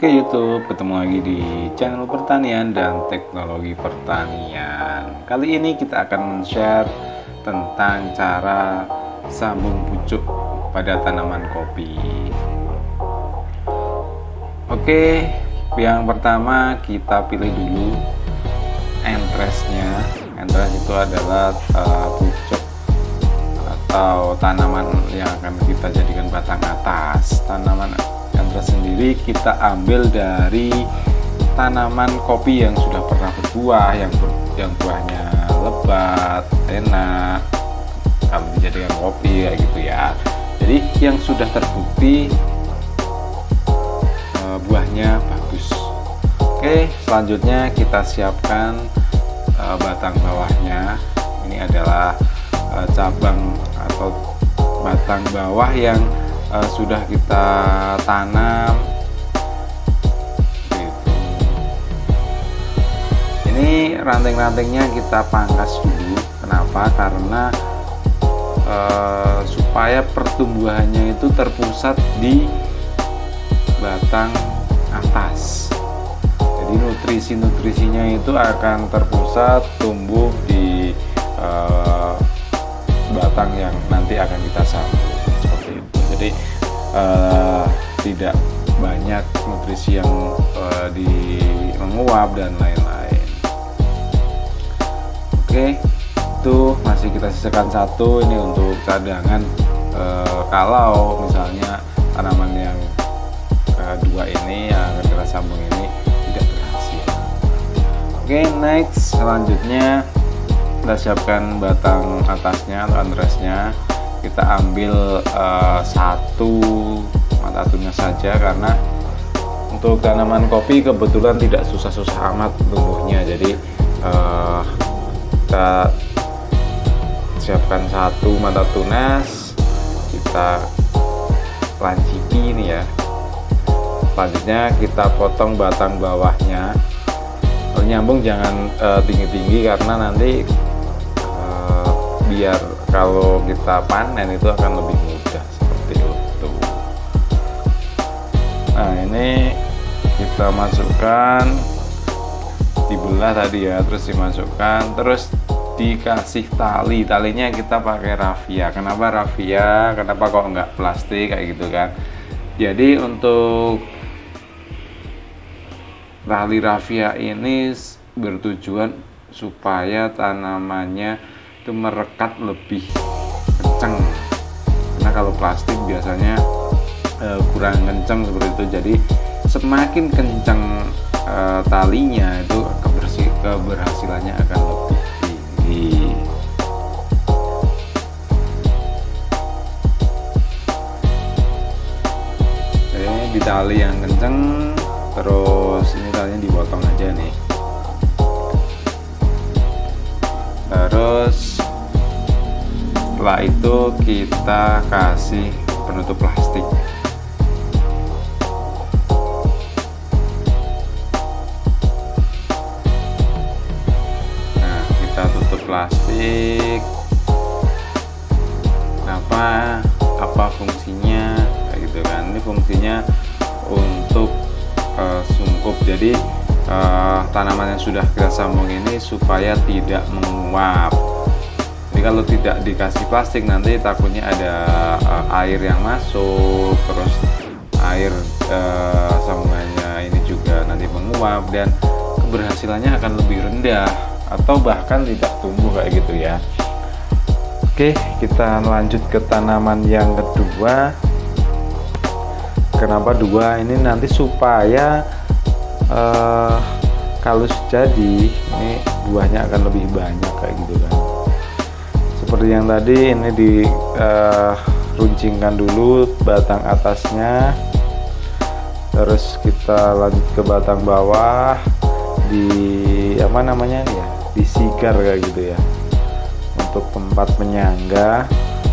Oke YouTube, ketemu lagi di channel pertanian dan teknologi pertanian. Kali ini kita akan share tentang cara sambung pucuk pada tanaman kopi. Oke, yang pertama kita pilih dulu entrestnya. Entres itu adalah pucuk atau tanaman yang akan kita jadikan batang atas. Tanaman entres sendiri kita ambil dari tanaman kopi yang sudah pernah berbuah, yang buahnya lebat, enak, kalau dijadikan kopi kayak gitu ya. Jadi yang sudah terbukti buahnya bagus. Oke, selanjutnya kita siapkan batang bawahnya. Ini adalah cabang atau batang bawah yang sudah kita tanam gitu. Ini ranting-rantingnya kita pangkas dulu. Kenapa? Karena supaya pertumbuhannya itu terpusat di batang atas. Jadi nutrisinya itu akan terpusat tumbuh di batang yang nanti akan kita sambung seperti itu. Jadi tidak banyak nutrisi yang menguap dan lain-lain. Oke, itu masih kita sisakan satu ini untuk cadangan kalau misalnya tanaman yang kedua ini yang akan kita sambung ini tidak berhasil. Oke, next, selanjutnya kita siapkan batang atasnya atau entrestnya. Kita ambil satu mata tunas saja, karena untuk tanaman kopi kebetulan tidak susah-susah amat tumbuhnya. Jadi kita siapkan satu mata tunas, kita lanciki ini ya. Selanjutnya kita potong batang bawahnya. Kalau nyambung jangan tinggi-tinggi, karena nanti biar kalau kita panen itu akan lebih mudah seperti itu. Nah, ini kita masukkan, dibelah tadi ya, terus dimasukkan, terus dikasih talinya kita pakai raffia. Kenapa raffia? Kenapa kok enggak plastik kayak gitu kan? Jadi untuk tali raffia ini bertujuan supaya tanamannya itu merekat lebih kencang, karena kalau plastik biasanya kurang kencang seperti itu. Jadi semakin kencang talinya itu keberhasilannya akan lebih tinggi. Oke, di tali yang kencang, terus ini talinya dipotong aja nih. Terus setelah itu kita kasih penutup plastik. Nah, kita tutup plastik. Apa fungsinya kayak gitu kan? Ini fungsinya untuk sungkup. Jadi tanaman yang sudah kita sambung ini supaya tidak menguap. Jadi kalau tidak dikasih plastik nanti takutnya ada air yang masuk, terus air sambungannya ini juga nanti menguap dan keberhasilannya akan lebih rendah atau bahkan tidak tumbuh kayak gitu ya. Oke, kita lanjut ke tanaman yang kedua. Kenapa dua? Ini nanti supaya kalau jadi ini buahnya akan lebih banyak kayak gitu kan. Seperti yang tadi, ini runcingkan dulu batang atasnya, terus kita lanjut ke batang bawah, disigar kayak gitu ya, untuk tempat penyangga.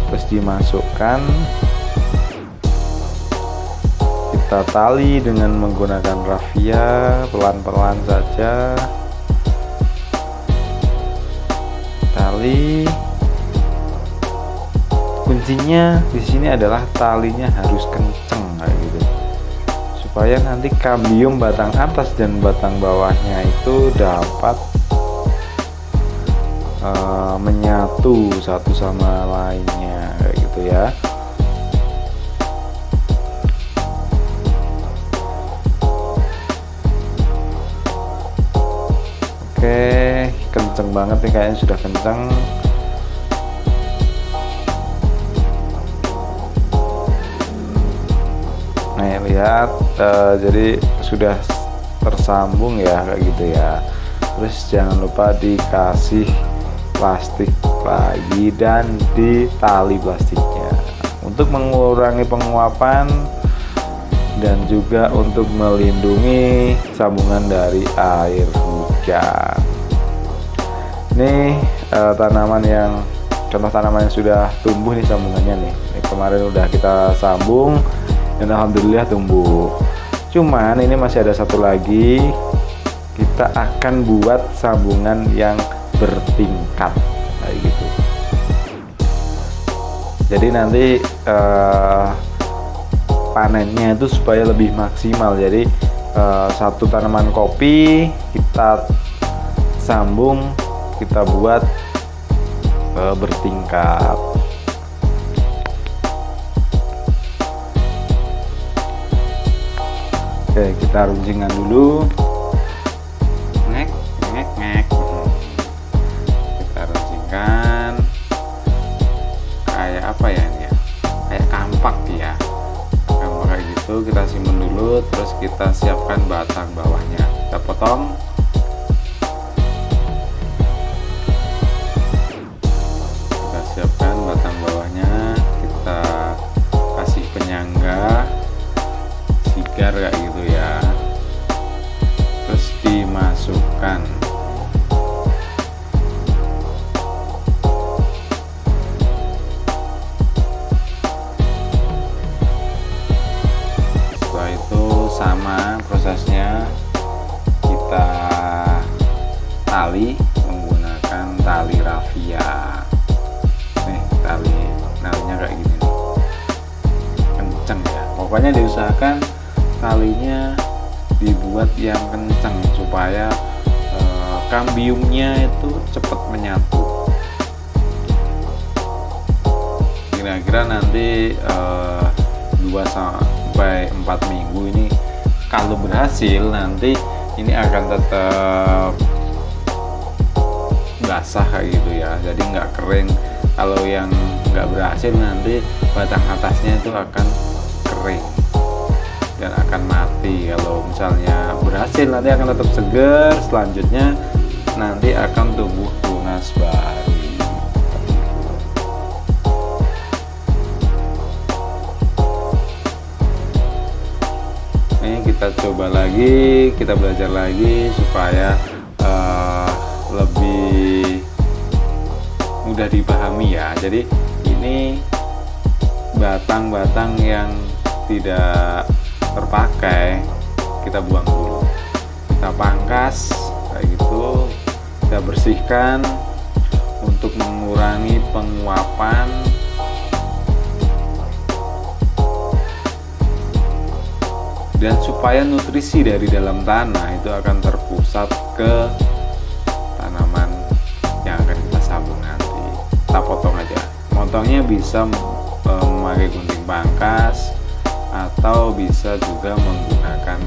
Terus dimasukkan, kita tali dengan menggunakan raffia, pelan-pelan saja. Tali, kuncinya di sini adalah talinya harus kenceng kayak gitu, supaya nanti kambium batang atas dan batang bawahnya itu dapat menyatu satu sama lainnya kayak gitu ya. Oke, kenceng banget nih, kayaknya sudah kenceng. Nah ya, lihat, jadi sudah tersambung ya kayak gitu ya. Terus jangan lupa dikasih plastik lagi dan ditali plastiknya untuk mengurangi penguapan dan juga untuk melindungi sambungan dari air hujan. Ini tanaman yang contoh tanaman yang sudah tumbuh nih sambungannya nih. Ini kemarin udah kita sambung dan alhamdulillah tumbuh. Cuman ini masih ada satu lagi, kita akan buat sambungan yang bertingkat kayak gitu. Jadi nanti panennya itu supaya lebih maksimal. Jadi satu tanaman kopi kita sambung, kita buat bertingkat. Oke, kita runcingkan dulu. Ngek, ngek, ngek. Kita runcingkan kayak apa ya ini ya? Kayak kampak ya. Kampak kayak gitu, kita simpan dulu, terus kita siapkan batang bawahnya. Kita potong. Kita siapkan batang bawahnya, kita kasih penyangga sigar kayak gitu ya, terus dimasukkan. Setelah itu sama prosesnya, kita tali menggunakan tali rafia. Nih talinya kayak gini nih, kenceng ya, pokoknya diusahakan talinya dibuat yang kencang supaya kambiumnya itu cepat menyatu. Kira-kira nanti 2-4 minggu ini kalau berhasil, nanti ini akan tetap basah kayak gitu ya, jadi nggak kering. Kalau yang nggak berhasil, nanti batang atasnya itu akan kering dan akan mati. Kalau misalnya berhasil, nanti akan tetap segar. Selanjutnya nanti akan tumbuh tunas baru. Ini kita coba lagi, kita belajar lagi supaya lebih mudah dipahami ya. Jadi ini batang-batang yang tidak terpakai kita buang dulu, kita pangkas kayak gitu, kita bersihkan untuk mengurangi penguapan dan supaya nutrisi dari dalam tanah itu akan terpusat ke tanaman yang akan kita sambung nanti. Kita potong aja, potongnya bisa memakai gunting pangkas atau bisa juga menggunakan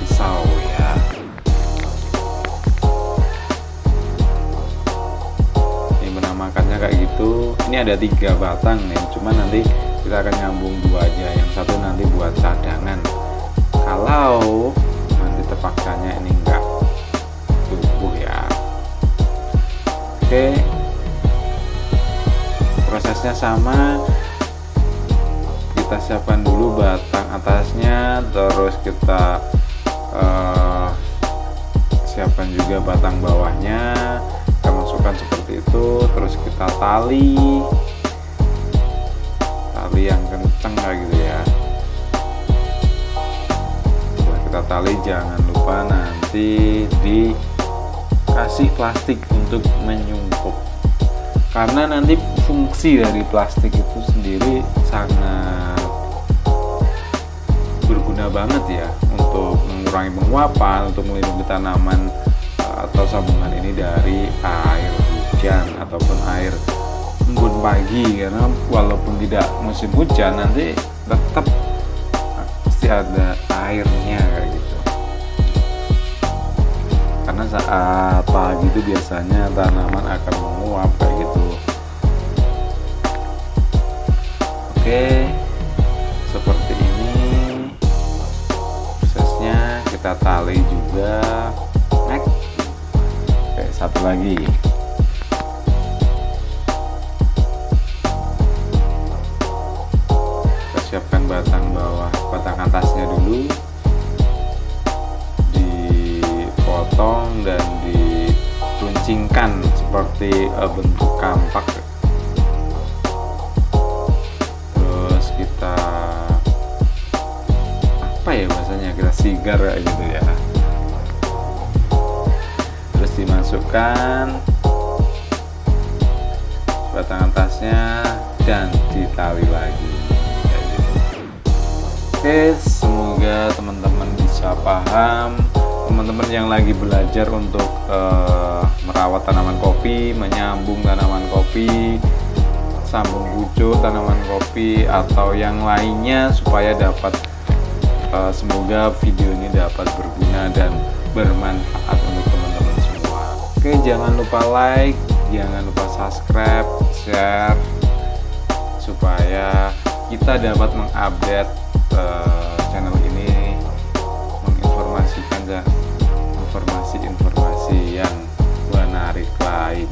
pisau ya. Ini menamakannya kayak gitu. Ini ada 3 batang nih, cuman nanti kita akan nyambung 2 aja, yang satu nanti buat cadangan kalau nanti terpaksanya ini enggak tumbuh ya. Oke, prosesnya sama. Kita siapkan dulu batang atasnya, terus kita siapkan juga batang bawahnya, kita masukkan seperti itu, terus kita tali yang kenceng kayak gitu ya. Setelah kita tali, jangan lupa nanti dikasih plastik untuk menyungkup, karena nanti fungsi dari plastik itu sendiri sangat berguna berguna banget ya untuk mengurangi penguapan, untuk melindungi tanaman atau sambungan ini dari air hujan ataupun air embun pagi, karena walaupun tidak musim hujan nanti tetap pasti ada airnya kayak gitu. Karena saat pagi itu biasanya tanaman akan menguap kayak gitu. Oke, seperti ini prosesnya. Kita tali juga. Oke, satu lagi. Kita siapkan batang bawah, batang atasnya dulu, dipotong dan diruncingkan seperti bentuk kampak. Terus kita apa ya bahasanya, kita sigar kayak gitu ya. Terus dimasukkan batang atasnya dan ditali lagi kayak gitu. Oke, semoga teman-teman bisa paham. Teman-teman yang lagi belajar untuk merawat tanaman kopi, menyambung tanaman kopi, sambung pucuk tanaman kopi, atau yang lainnya, supaya dapat semoga video ini dapat berguna dan bermanfaat untuk teman-teman semua. Oke, jangan lupa like, jangan lupa subscribe, share, supaya kita dapat mengupdate channel ini, menginformasikan informasi-informasi yang menarik lain.